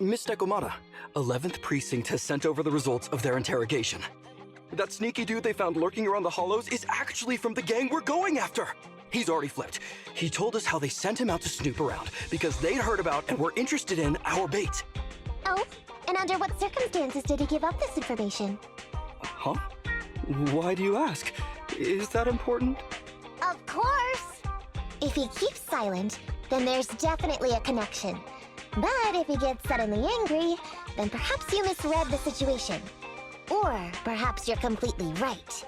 Miss Nekomata, 11th Precinct has sent over the results of their interrogation. That sneaky dude they found lurking around the hollows is actually from the gang we're going after. He's already flipped. He told us how they sent him out to snoop around because they'd heard about and were interested in our bait. Oh, and under what circumstances did he give up this information? Huh? Why do you ask? Is that important? Of course! If he keeps silent, then there's definitely a connection. But if he gets suddenly angry, then perhaps you misread the situation. Or perhaps you're completely right.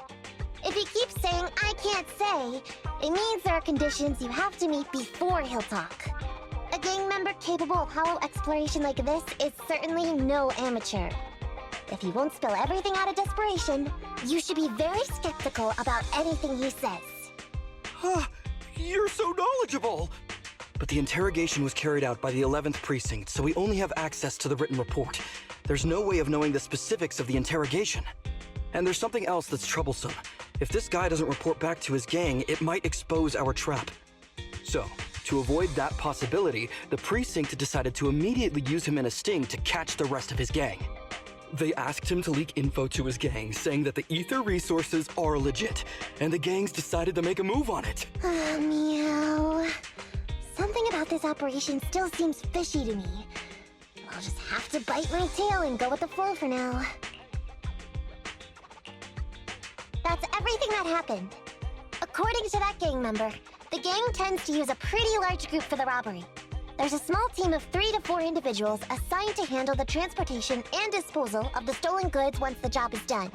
If he keeps saying, "I can't say," it means there are conditions you have to meet before he'll talk. A gang member capable of hollow exploration like this is certainly no amateur. If he won't spill everything out of desperation, you should be very skeptical about anything he says. You're so knowledgeable! But the interrogation was carried out by the 11th Precinct, so we only have access to the written report. There's no way of knowing the specifics of the interrogation. And there's something else that's troublesome. If this guy doesn't report back to his gang, it might expose our trap. So, to avoid that possibility, the Precinct decided to immediately use him in a sting to catch the rest of his gang. They asked him to leak info to his gang, saying that the ether resources are legit, and the gangs decided to make a move on it. Meow. Something about this operation still seems fishy to me. I'll just have to bite my tail and go with the flow for now. That's everything that happened. According to that gang member, the gang tends to use a pretty large group for the robbery. There's a small team of 3 to 4 individuals assigned to handle the transportation and disposal of the stolen goods once the job is done.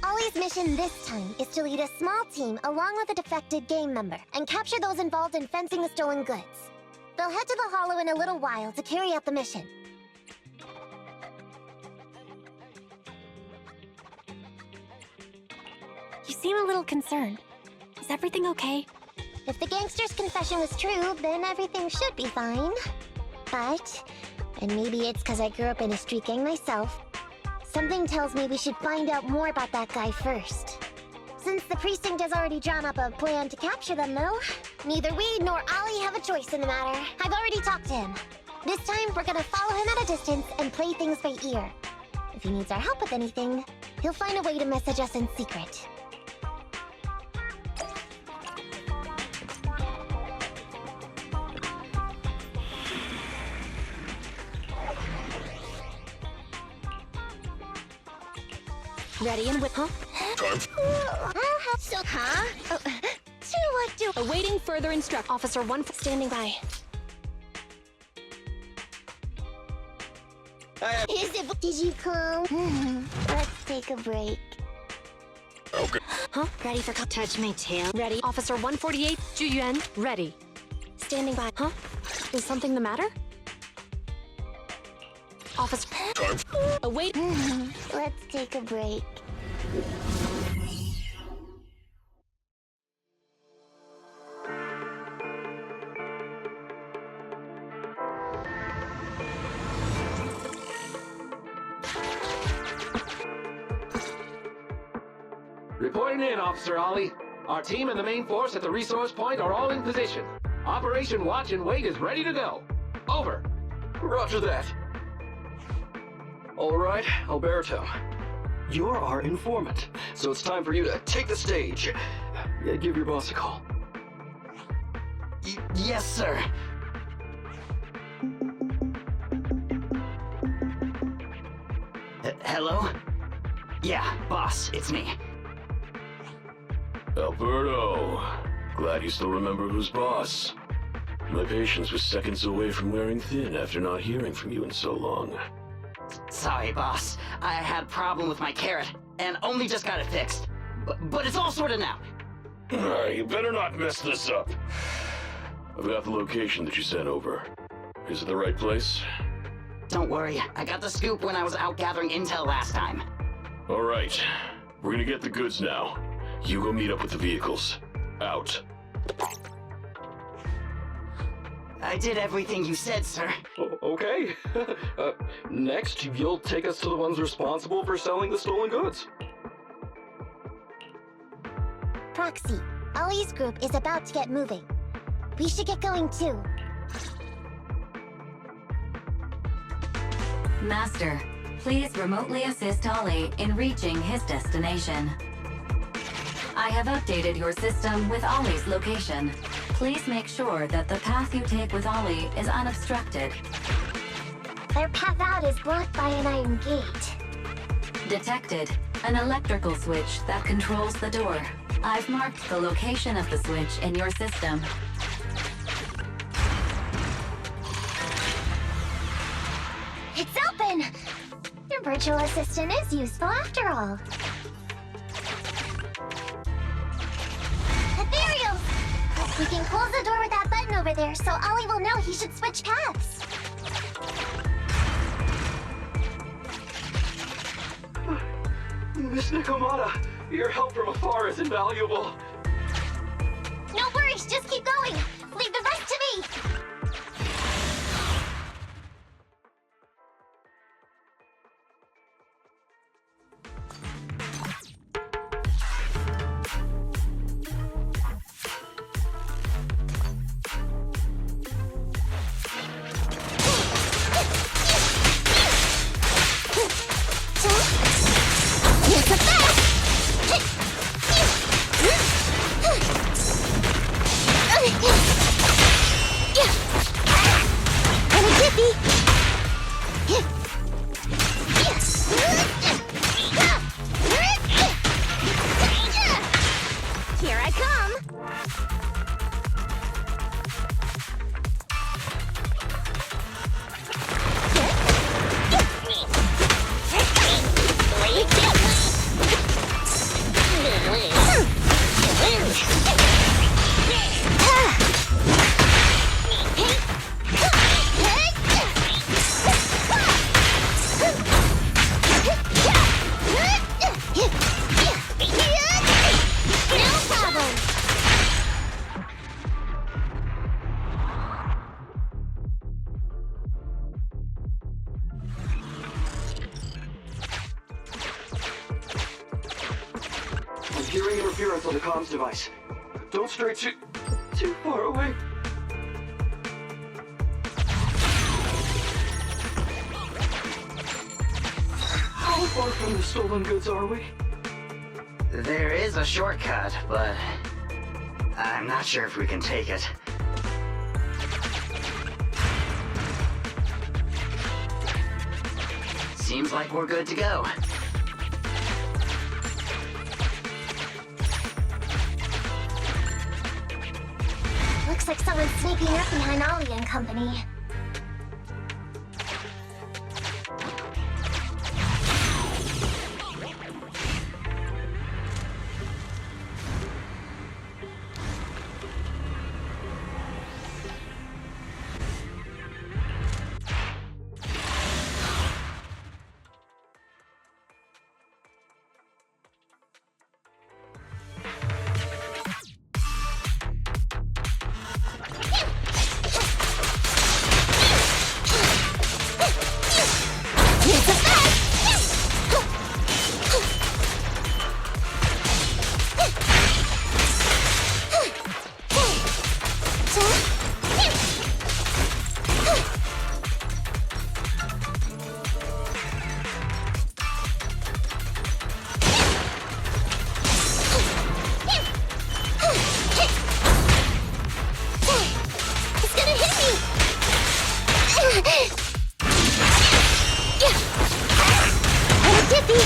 Ollie's mission this time is to lead a small team along with a defected gang member and capture those involved in fencing the stolen goods. They'll head to the hollow in a little while to carry out the mission. You seem a little concerned. Is everything okay? If the gangster's confession was true, then everything should be fine. But, and maybe it's because I grew up in a street gang myself, something tells me we should find out more about that guy first. Since the precinct has already drawn up a plan to capture them, though, neither we nor Ollie have a choice in the matter. I've already talked to him. This time, we're gonna follow him at a distance and play things by ear. If he needs our help with anything, he'll find a way to message us in secret. Ready and with, huh? Awaiting further instruct. Officer 1 standing by. Did you come? Let's take a break. Okay. Huh? Ready for touch my tail. Ready. Officer 148, Juyuan, ready. Standing by. Huh? Is something the matter? Officer. Await. Let's take a break. Reporting in, Officer Ollie. Our team and the main force at the resource point are all in position. Operation Watch and Wait is ready to go. Over. Roger that. All right, Alberto. You're our informant, so it's time for you to take the stage. Give your boss a call. Yes, sir. Hello? Yeah, boss, it's me. Alberto, glad you still remember who's boss. My patience was seconds away from wearing thin after not hearing from you in so long. Sorry, boss. I had a problem with my carrot, and only just got it fixed. But it's all sorted now. You better not mess this up. I've got the location that you sent over. Is it the right place? Don't worry, I got the scoop when I was out gathering intel last time. All right, we're gonna get the goods now. You go meet up with the vehicles. Out. I did everything you said, sir. Okay. Next, you'll take us to the ones responsible for selling the stolen goods. Proxy, Ollie's group is about to get moving. We should get going too. Master, please remotely assist Ollie in reaching his destination. I have updated your system with Ollie's location. Please make sure that the path you take with Ollie is unobstructed. Their path out is blocked by an iron gate. Detected. An electrical switch that controls the door. I've marked the location of the switch in your system. It's open! Your virtual assistant is useful after all. Ethereal! We can close the door with that button over there so Ollie will know he should switch paths. Miss Nikomata, your help from afar is invaluable. No worries, just keep going. Leave the rest to me. Here's the fast! And a jiffy! Here I come! No problem! I'm hearing interference on the comms device. Don't stray too far away. How far from the stolen goods are we? There is a shortcut, but I'm not sure if we can take it. Seems like we're good to go. Looks like someone's sneaking up behind Ollie and company. Here's the fast! It's gonna hit me! And a jiffy!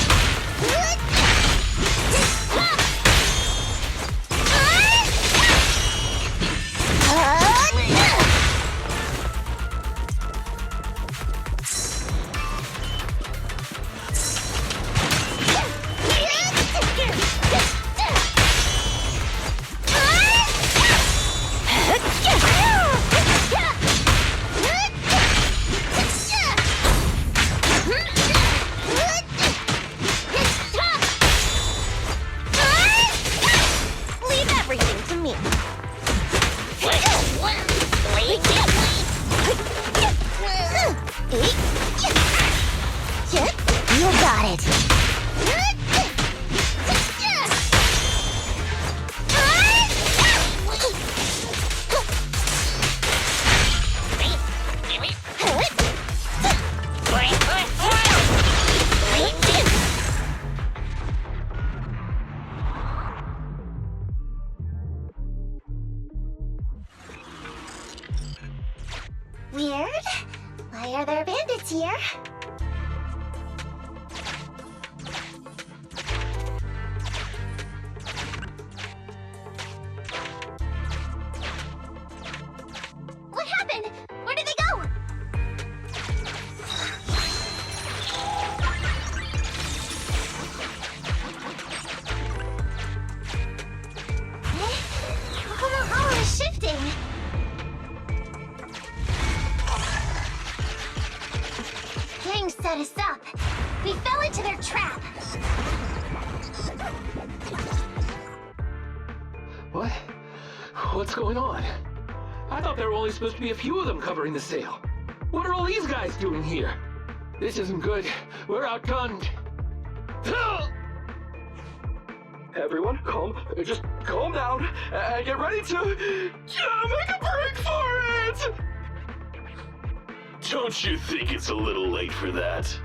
Leave everything to me. You got it. Weird. Why are there bandits here? What happened? Where did they go? The power is shifting. Gang set us up. We fell into their trap. What? What's going on? I thought there were only supposed to be a few of them covering the sale. What are all these guys doing here? This isn't good. We're outgunned. Everyone, just calm down and get ready to make a break for it! Don't you think it's a little late for that?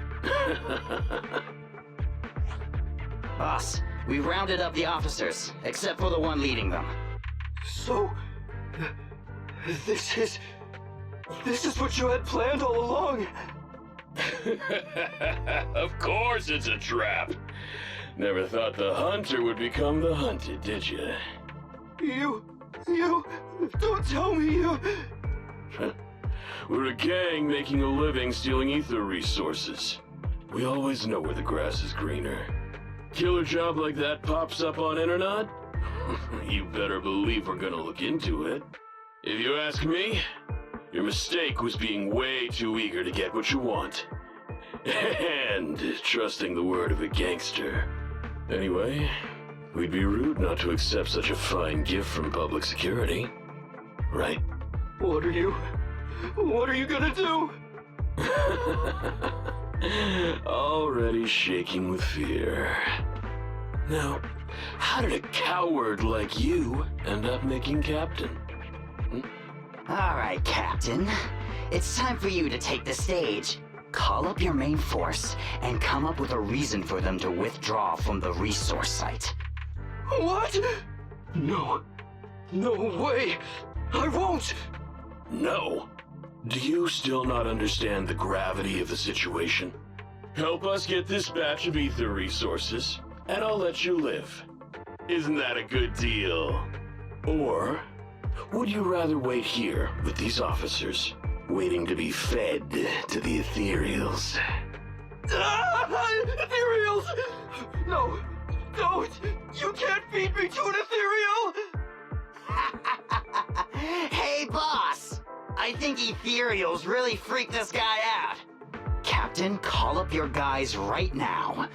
Boss, we rounded up the officers, except for the one leading them. So, this is what you had planned all along? Of course it's a trap. Never thought the hunter would become the hunted, did you? You, don't tell me you... We're a gang making a living stealing ether resources. We always know where the grass is greener. Killer job like that pops up on internet? You better believe we're gonna look into it. If you ask me, your mistake was being way too eager to get what you want. And trusting the word of a gangster. Anyway, we'd be rude not to accept such a fine gift from public security. Right? What are you gonna do? Already shaking with fear. Now, how did a coward like you end up making captain? All right, Captain. It's time for you to take the stage. Call up your main force and come up with a reason for them to withdraw from the resource site. What? No way! I won't! No. Do you still not understand the gravity of the situation? Help us get this batch of ether resources, and I'll let you live. Isn't that a good deal? Or would you rather wait here with these officers, waiting to be fed to the ethereals? Ethereals! No, don't! You can't feed me to an ethereal! Hey, boss! I think ethereals really freaked this guy out. Captain, call up your guys right now.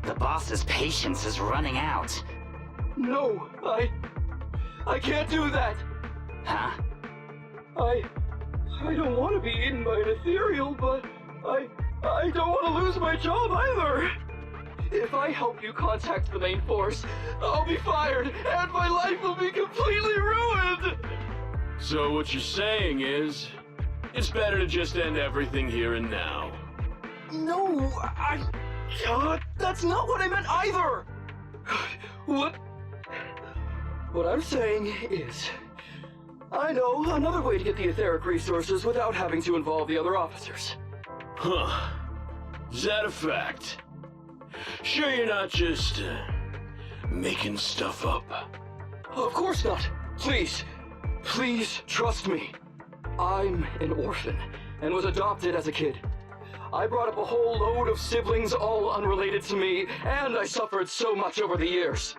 The boss's patience is running out. No, I can't do that. Huh? I don't want to be eaten by an ethereal, but I don't want to lose my job either. If I help you contact the main force, I'll be fired, and my life will be completely ruined! So what you're saying is, it's better to just end everything here and now. No, that's not what I meant either! What I'm saying is, I know another way to get the etheric resources without having to involve the other officers. Huh. Is that a fact? Sure you're not just, making stuff up? Of course not. Please trust me. I'm an orphan and was adopted as a kid. I brought up a whole load of siblings all unrelated to me, and I suffered so much over the years.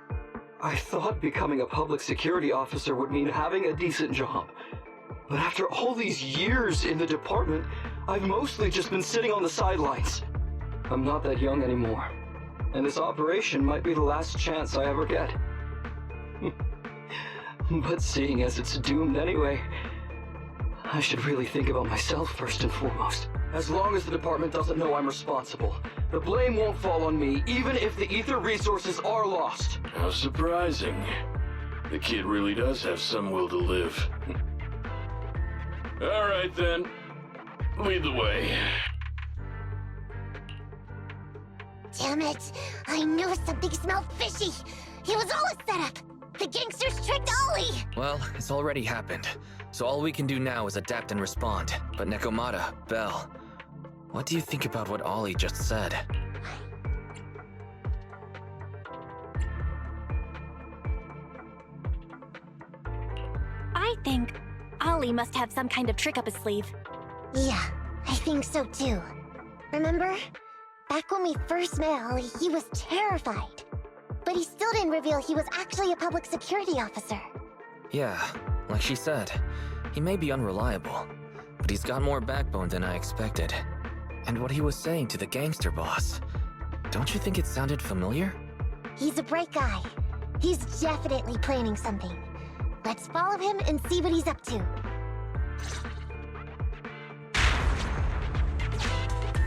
I thought becoming a public security officer would mean having a decent job. But after all these years in the department, I've mostly just been sitting on the sidelines. I'm not that young anymore, and this operation might be the last chance I ever get. But seeing as it's doomed anyway, I should really think about myself first and foremost. As long as the department doesn't know I'm responsible, the blame won't fall on me, even if the ether resources are lost. How surprising. The kid really does have some will to live. All right then, lead the way. Damn it! I knew something smelled fishy! It was all a setup! The gangsters tricked Ollie! Well, it's already happened. So all we can do now is adapt and respond. But Nekomata, Belle, what do you think about what Ollie just said? I think Ollie must have some kind of trick up his sleeve. Yeah, I think so too. Remember? Back when we first met Ollie, he was terrified. But he still didn't reveal he was actually a public security officer. Yeah, like she said, he may be unreliable, but he's got more backbone than I expected. And what he was saying to the gangster boss, don't you think it sounded familiar? He's a bright guy. He's definitely planning something. Let's follow him and see what he's up to.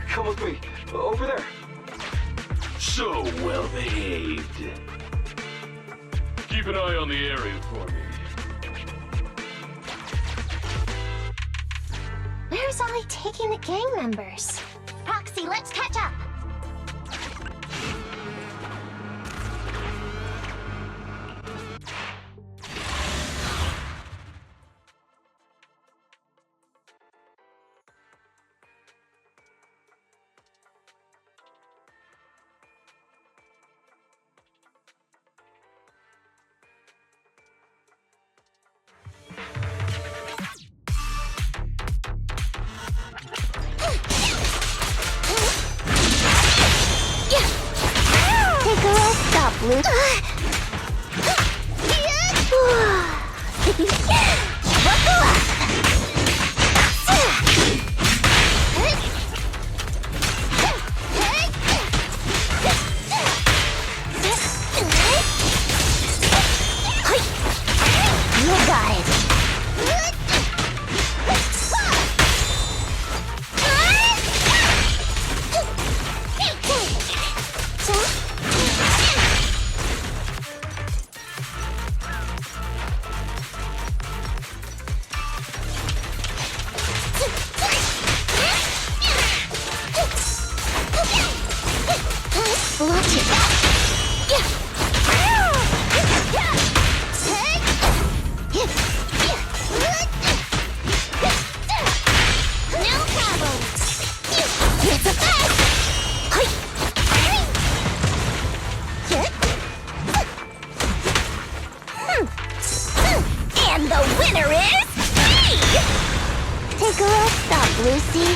Come with me. Over there. So well behaved. Keep an eye on the area for me. Where's Ollie taking the gang members? Proxy, let's catch up! Take a rest stop, Luke. Buckle up! You got it. Watch it. No problem. It's a fast. And the winner is me! Take a rest stop, Lucy.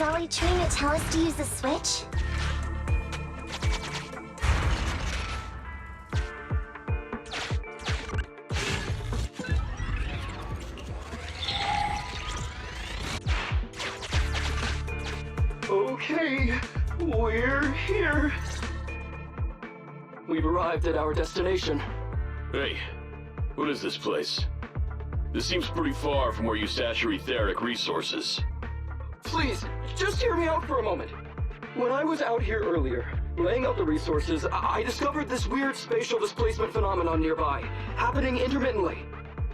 Ollie trying to tell us to use the switch? Okay, we're here. We've arrived at our destination. Hey, what is this place? This seems pretty far from where you stash your etheric resources. Please, just hear me out for a moment. When I was out here earlier, laying out the resources, I discovered this weird spatial displacement phenomenon nearby, happening intermittently.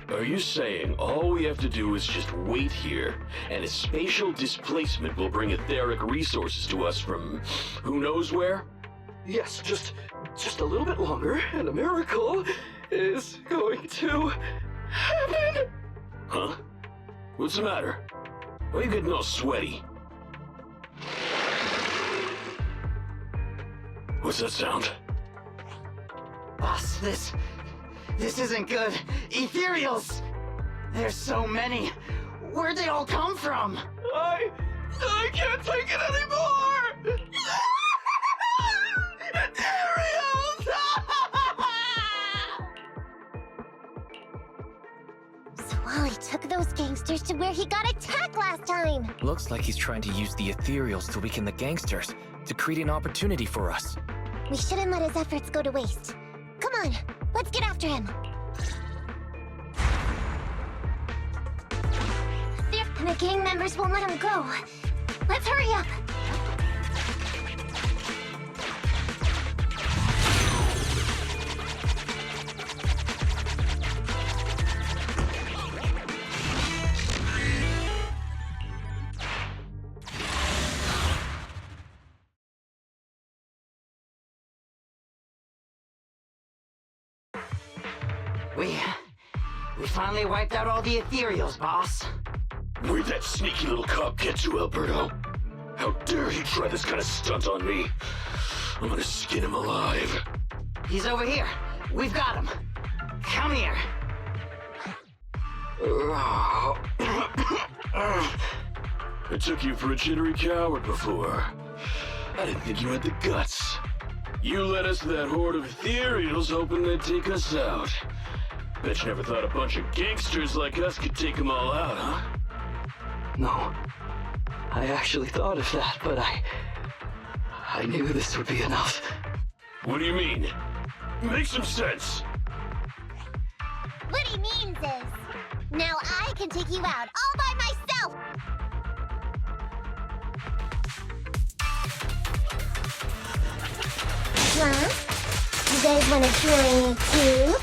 Are you saying all we have to do is just wait here, and a spatial displacement will bring etheric resources to us from who knows where? Yes, just a little bit longer, and a miracle is going to happen. Huh? What's the matter? Why are you getting all sweaty? What's that sound? Boss, this isn't good. Ethereals! There's so many. Where'd they all come from? I can't take it anymore! Ethereals! So Ollie took those gangsters to where he got attacked last time. Looks like he's trying to use the ethereals to weaken the gangsters, to create an opportunity for us. We shouldn't let his efforts go to waste. Come on, let's get after him. And the gang members won't let him go. Let's hurry up. We finally wiped out all the ethereals, boss. Where'd that sneaky little cop get to, Alberto? How dare he try this kind of stunt on me? I'm gonna skin him alive. He's over here. We've got him. Come here. I took you for a jittery coward before. I didn't think you had the guts. You led us to that horde of ethereals hoping they'd take us out. Bet you never thought a bunch of gangsters like us could take them all out, huh? No. I actually thought of that, but I knew this would be enough. What do you mean? Make some sense. What he means is, now I can take you out all by myself! Huh? You guys wanna join too?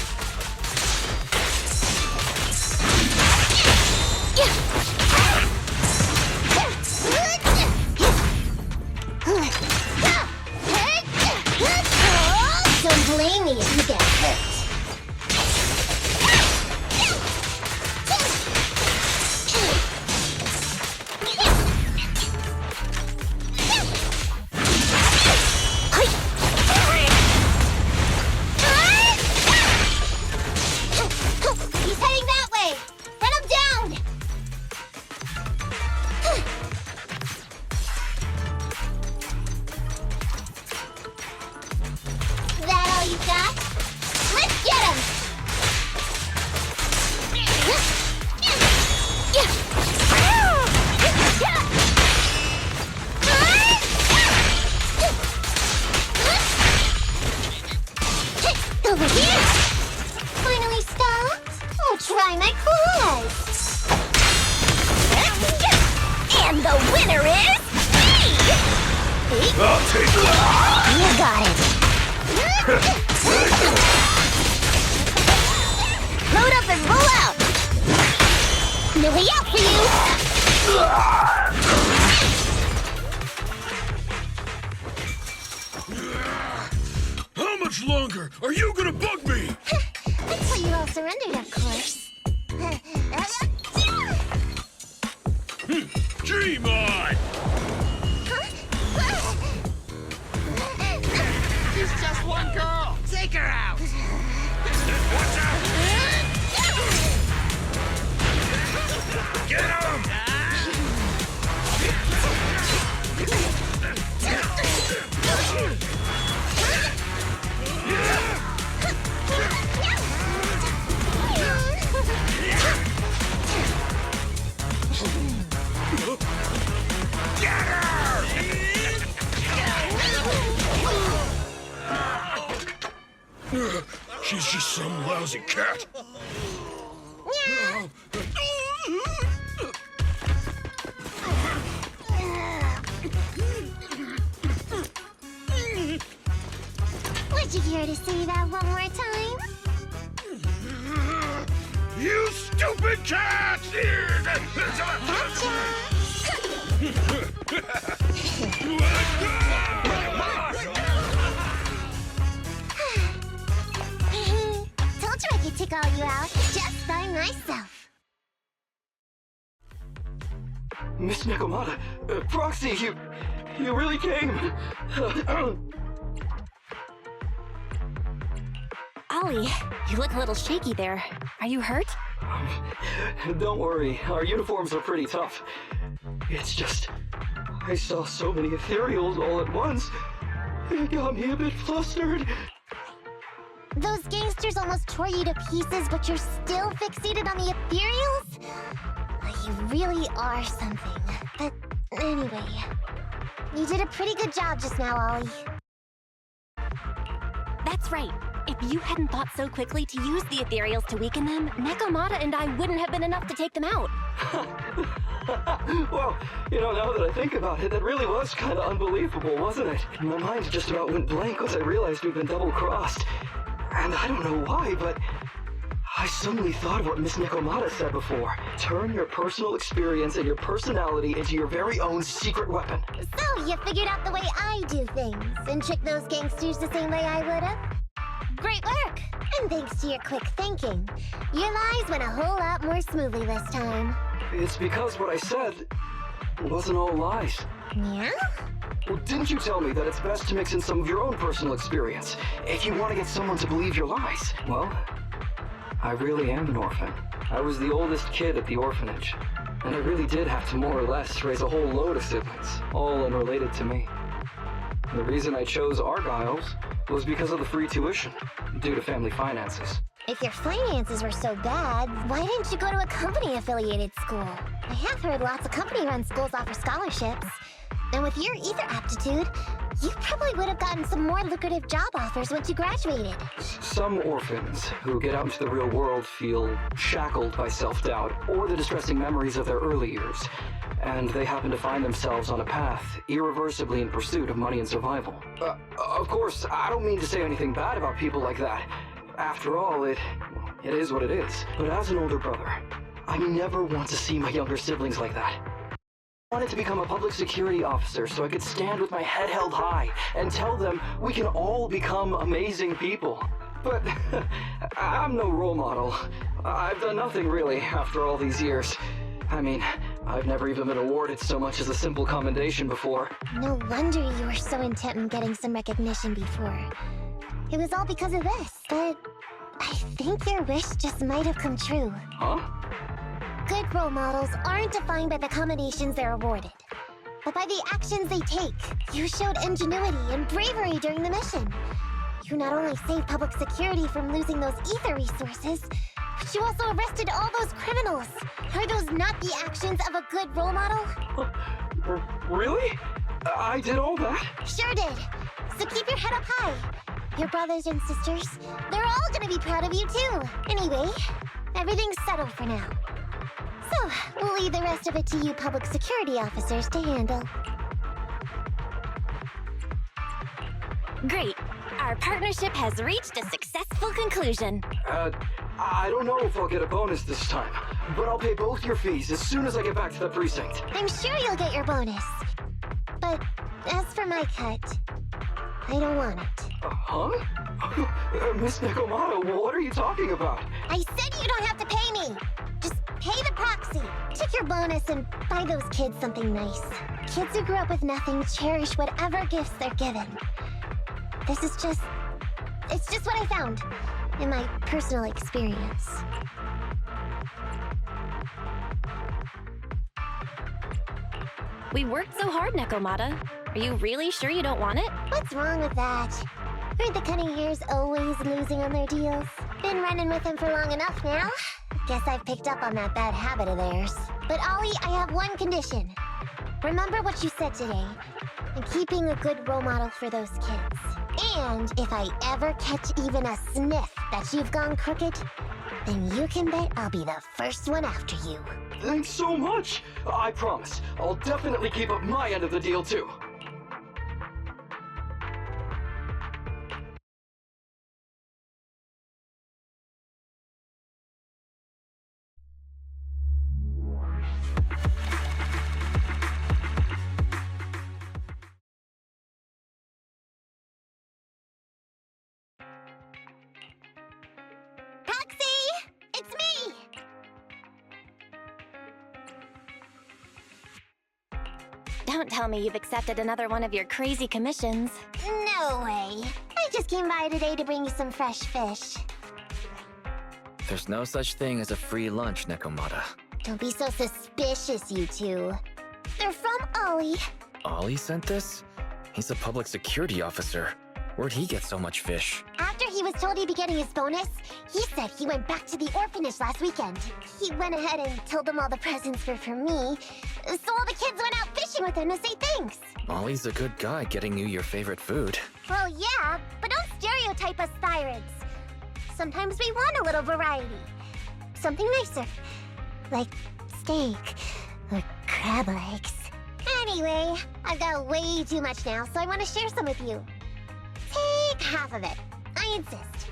Don't blame me if you get hurt. He's heading that way! Run him down! That all you got? Let's get him! Over here! Finally stopped? I'll try my claws! And the winner is me! I'll take that! You got it! Load up and roll out! No way out for you! How much longer are you gonna bug me? Until you all surrendered, of course. Dream on! She's just one girl. Take her out. Watch out! Get him! She's just some lousy cat. Would you care to say that one more time? You stupid cat! Told you I could take all you out just by myself. Miss Nekomata, Proxy, you really came. Ollie, you look a little shaky there. Are you hurt? Don't worry, our uniforms are pretty tough. It's just, I saw so many ethereals all at once. It got me a bit flustered. Those gangsters almost tore you to pieces, but you're still fixated on the ethereals? You really are something. But anyway, you did a pretty good job just now, Ollie. That's right. If you hadn't thought so quickly to use the ethereals to weaken them, Nekomata and I wouldn't have been enough to take them out. Well, now that I think about it, that really was kind of unbelievable, wasn't it? My mind just about went blank once I realized we'd been double-crossed. And I don't know why, but I suddenly thought of what Miss Nekomata said before. Turn your personal experience and your personality into your very own secret weapon. So, you figured out the way I do things, and tricked those gangsters the same way I would've? Great work! And thanks to your quick thinking, your lies went a whole lot more smoothly this time. It's because what I said wasn't all lies. Yeah? Well, didn't you tell me that it's best to mix in some of your own personal experience if you want to get someone to believe your lies? Well, I really am an orphan. I was the oldest kid at the orphanage, and I really did have to more or less raise a whole load of siblings, all unrelated to me. The reason I chose Argyle's was because of the free tuition, due to family finances. If your finances were so bad, why didn't you go to a company-affiliated school? I have heard lots of company-run schools offer scholarships. And with your ether aptitude, you probably would have gotten some more lucrative job offers once you graduated. Some orphans who get out into the real world feel shackled by self-doubt or the distressing memories of their early years, and they happen to find themselves on a path irreversibly in pursuit of money and survival. Of course, I don't mean to say anything bad about people like that. After all, it is what it is. But as an older brother, I never want to see my younger siblings like that. I wanted to become a public security officer so I could stand with my head held high and tell them we can all become amazing people. But I'm no role model. I've done nothing really after all these years. I mean, I've never even been awarded so much as a simple commendation before. No wonder you were so intent on getting some recognition before. It was all because of this, but I think your wish just might have come true. Huh? Good role models aren't defined by the commendations they're awarded, but by the actions they take. You showed ingenuity and bravery during the mission. You not only saved public security from losing those ether resources, but you also arrested all those criminals. Are those not the actions of a good role model? Really? I did all that? Sure did. So keep your head up high. Your brothers and sisters, they're all gonna be proud of you too. Anyway, everything's settled for now. So, we'll leave the rest of it to you public security officers to handle. Great. Our partnership has reached a successful conclusion. I don't know if I'll get a bonus this time, but I'll pay both your fees as soon as I get back to the precinct. I'm sure you'll get your bonus. But as for my cut, I don't want it. Huh? Miss Nekomata, what are you talking about? I said you don't have to pay me! Just pay the proxy. Take your bonus and buy those kids something nice. Kids who grew up with nothing cherish whatever gifts they're given. This is just... it's just what I found in my personal experience. We worked so hard, Nekomata. Are you really sure you don't want it? What's wrong with that? Aren't the cunning hairs always losing on their deals? Been running with him for long enough now. Guess I've picked up on that bad habit of theirs. But Ollie, I have one condition. Remember what you said today, and keep being a good role model for those kids. And if I ever catch even a sniff that you've gone crooked, then you can bet I'll be the first one after you. Thanks so much. I promise. I'll definitely keep up my end of the deal, too. Proxy! It's me! Don't tell me you've accepted another one of your crazy commissions. No way. I just came by today to bring you some fresh fish. There's no such thing as a free lunch, Nekomata. Don't be so suspicious, you two. They're from Ollie. Ollie sent this? He's a public security officer. Where'd he get so much fish? After he was told he'd be getting his bonus, he said he went back to the orphanage last weekend. He went ahead and told them all the presents were for me, so all the kids went out fishing with him to say thanks. Ollie's a good guy getting you your favorite food. Well, yeah, but don't stereotype us Thyrids. Sometimes we want a little variety. Something nicer. Like steak or crab legs. Anyway, I've got way too much now, so I want to share some with you. Take half of it. I insist.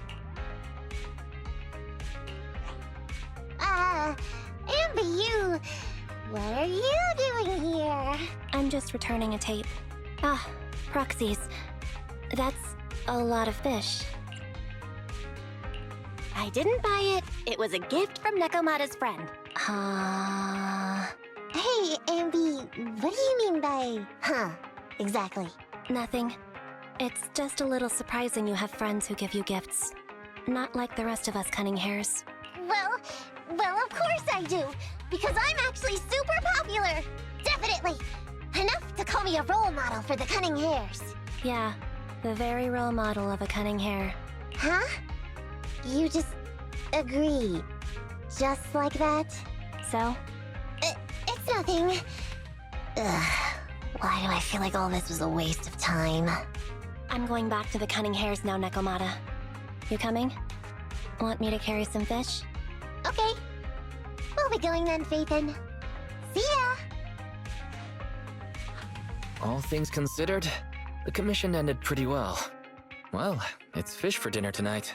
Amber, what are you doing here? I'm just returning a tape. Ah, proxies. That's a lot of fish. I didn't buy it. It was a gift from Nekomata's friend. Hey, Amby, what do you mean by, exactly? Nothing. It's just a little surprising you have friends who give you gifts. Not like the rest of us cunning hares. Well, of course I do, because I'm actually super popular. Definitely. Enough to call me a role model for the cunning hares. Yeah, the very role model of a cunning hare. Huh? You just agree. Just like that? So? It's nothing. Ugh. Why do I feel like all this was a waste of time? I'm going back to the cunning hares now, Nekomata. You coming? Want me to carry some fish? Okay. We'll be going then, Phaethon. See ya! All things considered, the commission ended pretty well. Well, it's fish for dinner tonight.